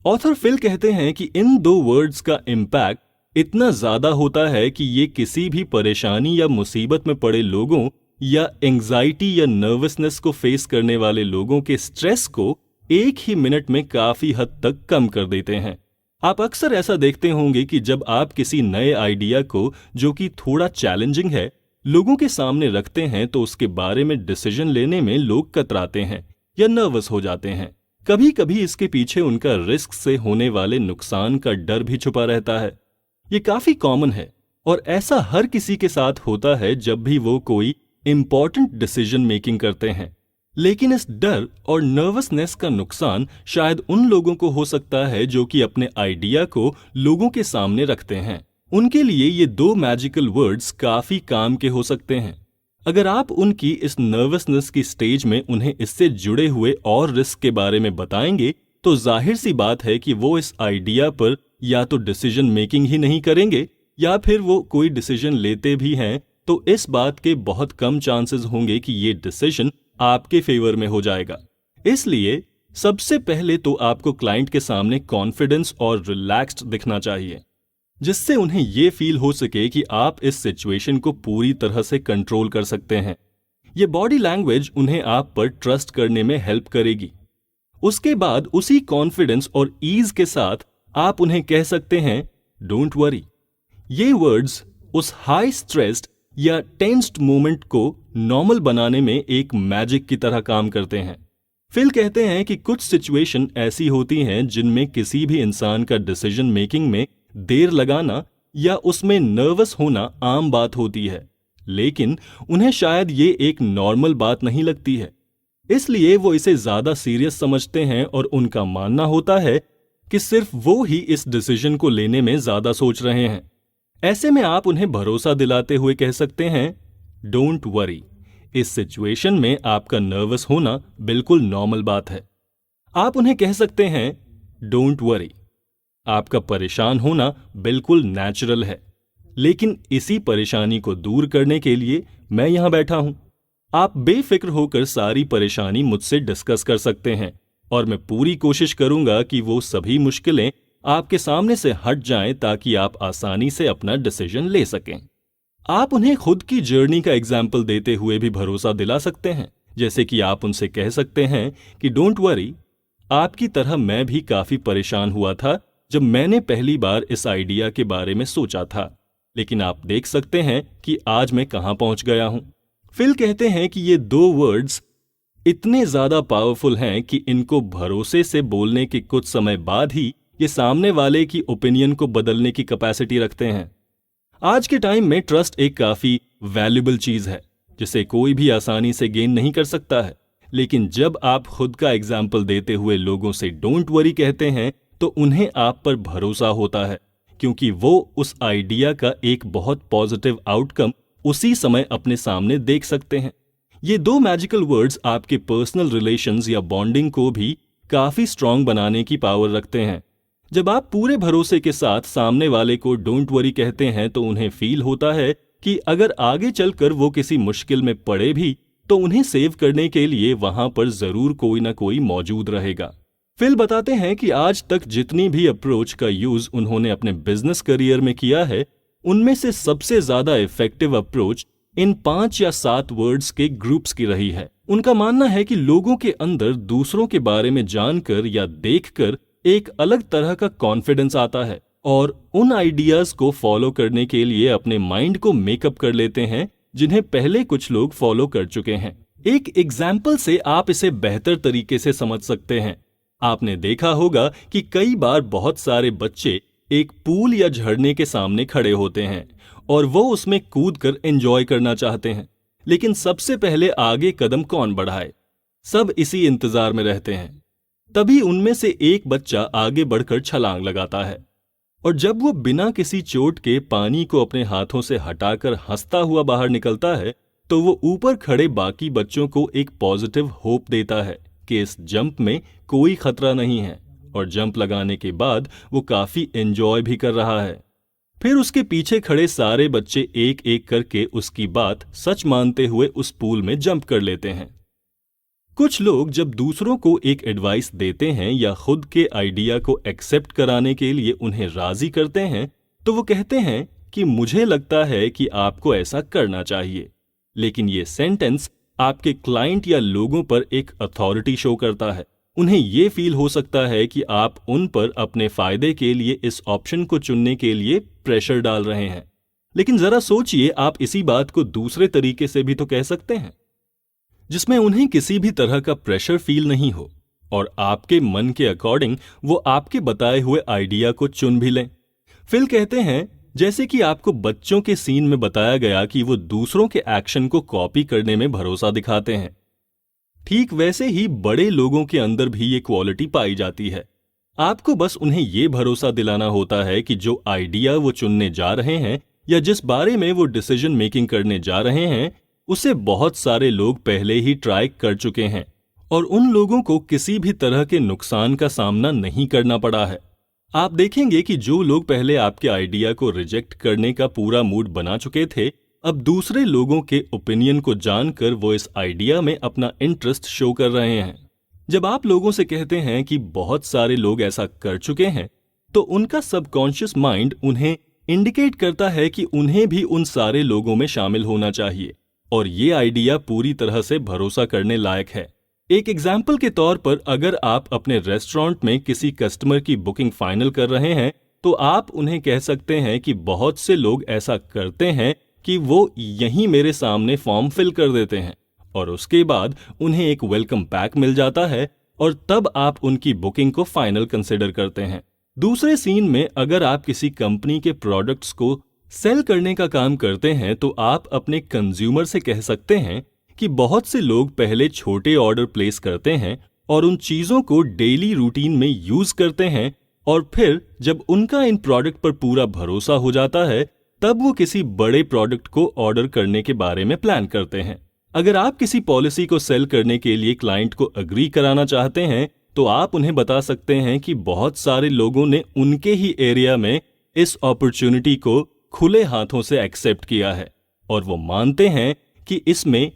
Author fill कहते हैं कि इन दो वर्ड्स का इम्पैक्ट इतना ज्यादा होता है कि ये किसी भी परेशानी या मुसीबत में पड़े लोगों या एंजाइटी या नर्वसनेस को फेस करने वाले लोगों के स्ट्रेस को एक ही मिनट में काफी हद तक कम कर देते हैं। आप अक्सर ऐसा देखते होंगे कि जब आप किसी नए आइडिया को, जो कि थोड़ा चैलेंजिंग है, लोगों के सामने रखते हैं तो उसके बारे में डिसीजन लेने में लोग कतराते हैं या नर्वस हो जाते हैं। कभी कभी इसके पीछे उनका रिस्क से होने वाले नुकसान का डर भी छुपा रहता है। ये काफी कॉमन है और ऐसा हर किसी के साथ होता है जब भी वो कोई इंपॉर्टेंट डिसीजन मेकिंग करते हैं। लेकिन इस डर और नर्वसनेस का नुकसान शायद उन लोगों को हो सकता है जो कि अपने आइडिया को लोगों के सामने रखते हैं। उनके लिए ये दो मैजिकल वर्ड्स काफी काम के हो सकते हैं। अगर आप उनकी इस नर्वसनेस की स्टेज में उन्हें इससे जुड़े हुए और रिस्क के बारे में बताएंगे तो जाहिर सी बात है कि वो इस आइडिया पर या तो डिसीजन मेकिंग ही नहीं करेंगे या फिर वो कोई डिसीजन लेते भी हैं तो इस बात के बहुत कम चांसेस होंगे कि ये डिसीजन आपके फेवर में हो जाएगा। इसलिए सबसे पहले तो आपको क्लाइंट के सामने कॉन्फिडेंस और रिलैक्स्ड दिखना चाहिए, जिससे उन्हें ये फील हो सके कि आप इस सिचुएशन को पूरी तरह से कंट्रोल कर सकते हैं। ये बॉडी लैंग्वेज उन्हें आप पर ट्रस्ट करने में हेल्प करेगी। उसके बाद उसी कॉन्फिडेंस और ईज के साथ आप उन्हें कह सकते हैं डोंट वरी। ये वर्ड्स उस हाई स्ट्रेस्ड या टेंस्ड मोमेंट को नॉर्मल बनाने में एक मैजिक की तरह काम करते हैं। फिल कहते हैं कि कुछ सिचुएशन ऐसी होती हैं जिनमें किसी भी इंसान का डिसीजन मेकिंग में देर लगाना या उसमें नर्वस होना आम बात होती है, लेकिन उन्हें शायद ये एक नॉर्मल बात नहीं लगती है। इसलिए वो इसे ज्यादा सीरियस समझते हैं और उनका मानना होता है कि सिर्फ वो ही इस डिसीजन को लेने में ज्यादा सोच रहे हैं। ऐसे में आप उन्हें भरोसा दिलाते हुए कह सकते हैं डोंट वरी, इस सिचुएशन में आपका नर्वस होना बिल्कुल नॉर्मल बात है। आप उन्हें कह सकते हैं डोंट वरी, आपका परेशान होना बिल्कुल नेचुरल है, लेकिन इसी परेशानी को दूर करने के लिए मैं यहां बैठा हूं। आप बेफिक्र होकर सारी परेशानी मुझसे डिस्कस कर सकते हैं और मैं पूरी कोशिश करूंगा कि वो सभी मुश्किलें आपके सामने से हट जाएं ताकि आप आसानी से अपना डिसीजन ले सकें। आप उन्हें खुद की जर्नी का एग्जाम्पल देते हुए भी भरोसा दिला सकते हैं, जैसे कि आप उनसे कह सकते हैं कि डोंट वरी, आपकी तरह मैं भी काफी परेशान हुआ था जब मैंने पहली बार इस आइडिया के बारे में सोचा था, लेकिन आप देख सकते हैं कि आज मैं कहां पहुंच गया हूं। फिल कहते हैं कि ये दो वर्ड्स इतने ज्यादा पावरफुल हैं कि इनको भरोसे से बोलने के कुछ समय बाद ही ये सामने वाले की ओपिनियन को बदलने की कैपेसिटी रखते हैं। आज के टाइम में ट्रस्ट एक काफी वैल्यूएबल चीज है जिसे कोई भी आसानी से गेन नहीं कर सकता है, लेकिन जब आप खुद का एग्जाम्पल देते हुए लोगों से डोंट वरी कहते हैं तो उन्हें आप पर भरोसा होता है, क्योंकि वो उस आइडिया का एक बहुत पॉजिटिव आउटकम उसी समय अपने सामने देख सकते हैं। ये दो मैजिकल वर्ड्स आपके पर्सनल रिलेशंस या बॉन्डिंग को भी काफी स्ट्रांग बनाने की पावर रखते हैं। जब आप पूरे भरोसे के साथ सामने वाले को डोंट वरी कहते हैं तो उन्हें फील होता है कि अगर आगे चलकर वो किसी मुश्किल में पड़े भी तो उन्हें सेव करने के लिए वहां पर जरूर कोई ना कोई मौजूद रहेगा। फिल बताते हैं कि आज तक जितनी भी अप्रोच का यूज उन्होंने अपने बिजनेस करियर में किया है, उनमें से सबसे ज्यादा इफेक्टिव अप्रोच इन 5 या 7 वर्ड्स के ग्रुप्स की रही है। उनका मानना है कि लोगों के अंदर दूसरों के बारे में जानकर या देखकर एक अलग तरह का कॉन्फिडेंस आता है और उन आइडियाज को फॉलो करने के लिए अपने माइंड को मेकअप कर लेते हैं जिन्हें पहले कुछ लोग फॉलो कर चुके हैं। एक एग्जाम्पल से आप इसे बेहतर तरीके से समझ सकते हैं। आपने देखा होगा कि कई बार बहुत सारे बच्चे एक पूल या झरने के सामने खड़े होते हैं और वो उसमें कूदकर एंजॉय करना चाहते हैं, लेकिन सबसे पहले आगे कदम कौन बढ़ाए? सब इसी इंतजार में रहते हैं। तभी उनमें से एक बच्चा आगे बढ़कर छलांग लगाता है और जब वो बिना किसी चोट के पानी को अपने हाथों से हटाकर हंसता हुआ बाहर निकलता है तो वो ऊपर खड़े बाकी बच्चों को एक पॉजिटिव होप देता है कि इस जंप में कोई खतरा नहीं है और जंप लगाने के बाद वो काफी एंजॉय भी कर रहा है। फिर उसके पीछे खड़े सारे बच्चे एक एक करके उसकी बात सच मानते हुए उस पूल में जंप कर लेते हैं। कुछ लोग जब दूसरों को एक एडवाइस देते हैं या खुद के आइडिया को एक्सेप्ट कराने के लिए उन्हें राजी करते हैं, तो वो कहते हैं कि मुझे लगता है कि आपको ऐसा करना चाहिए। लेकिन ये सेंटेंस आपके क्लाइंट या लोगों पर एक अथॉरिटी शो करता है। उन्हें ये फील हो सकता है कि आप उन पर अपने फायदे के लिए इस ऑप्शन को चुनने के लिए प्रेशर डाल रहे हैं। लेकिन जरा सोचिए, आप इसी बात को दूसरे तरीके से भी तो कह सकते हैं, जिसमें उन्हें किसी भी तरह का प्रेशर फील नहीं हो और आपके मन के अकॉर्डिंग वो आपके बताए हुए आइडिया को चुन भी लें। फिल कहते हैं, जैसे कि आपको बच्चों के सीन में बताया गया कि वो दूसरों के एक्शन को कॉपी करने में भरोसा दिखाते हैं, ठीक वैसे ही बड़े लोगों के अंदर भी ये क्वालिटी पाई जाती है। आपको बस उन्हें ये भरोसा दिलाना होता है कि जो आइडिया वो चुनने जा रहे हैं या जिस बारे में वो डिसीजन मेकिंग करने जा रहे हैं, उसे बहुत सारे लोग पहले ही ट्राई कर चुके हैं और उन लोगों को किसी भी तरह के नुकसान का सामना नहीं करना पड़ा है। आप देखेंगे कि जो लोग पहले आपके आइडिया को रिजेक्ट करने का पूरा मूड बना चुके थे, अब दूसरे लोगों के ओपिनियन को जानकर वो इस आइडिया में अपना इंटरेस्ट शो कर रहे हैं। जब आप लोगों से कहते हैं कि बहुत सारे लोग ऐसा कर चुके हैं, तो उनका सबकॉन्शियस माइंड उन्हें इंडिकेट करता है कि उन्हें भी उन सारे लोगों में शामिल होना चाहिए और ये आइडिया पूरी तरह से भरोसा करने लायक है। एक एग्जाम्पल के तौर पर, अगर आप अपने रेस्टोरेंट में किसी कस्टमर की बुकिंग फाइनल कर रहे हैं, तो आप उन्हें कह सकते हैं कि बहुत से लोग ऐसा करते हैं कि वो यहीं मेरे सामने फॉर्म फिल कर देते हैं और उसके बाद उन्हें एक वेलकम पैक मिल जाता है और तब आप उनकी बुकिंग को फाइनल कंसिडर करते हैं। दूसरे सीन में, अगर आप किसी कंपनी के प्रोडक्ट्स को सेल करने का काम करते हैं, तो आप अपने कंज्यूमर से कह सकते हैं कि बहुत से लोग पहले छोटे ऑर्डर प्लेस करते हैं और उन चीजों को डेली रूटीन में यूज करते हैं और फिर जब उनका इन प्रोडक्ट पर पूरा भरोसा हो जाता है, तब वो किसी बड़े प्रोडक्ट को ऑर्डर करने के बारे में प्लान करते हैं। अगर आप किसी पॉलिसी को सेल करने के लिए क्लाइंट को अग्री कराना चाहते हैं, तो आप उन्हें बता सकते हैं कि बहुत सारे लोगों ने उनके ही एरिया में इस अपॉर्चुनिटी को खुले हाथों से एक्सेप्ट किया है और वो मानते हैं कि इसमें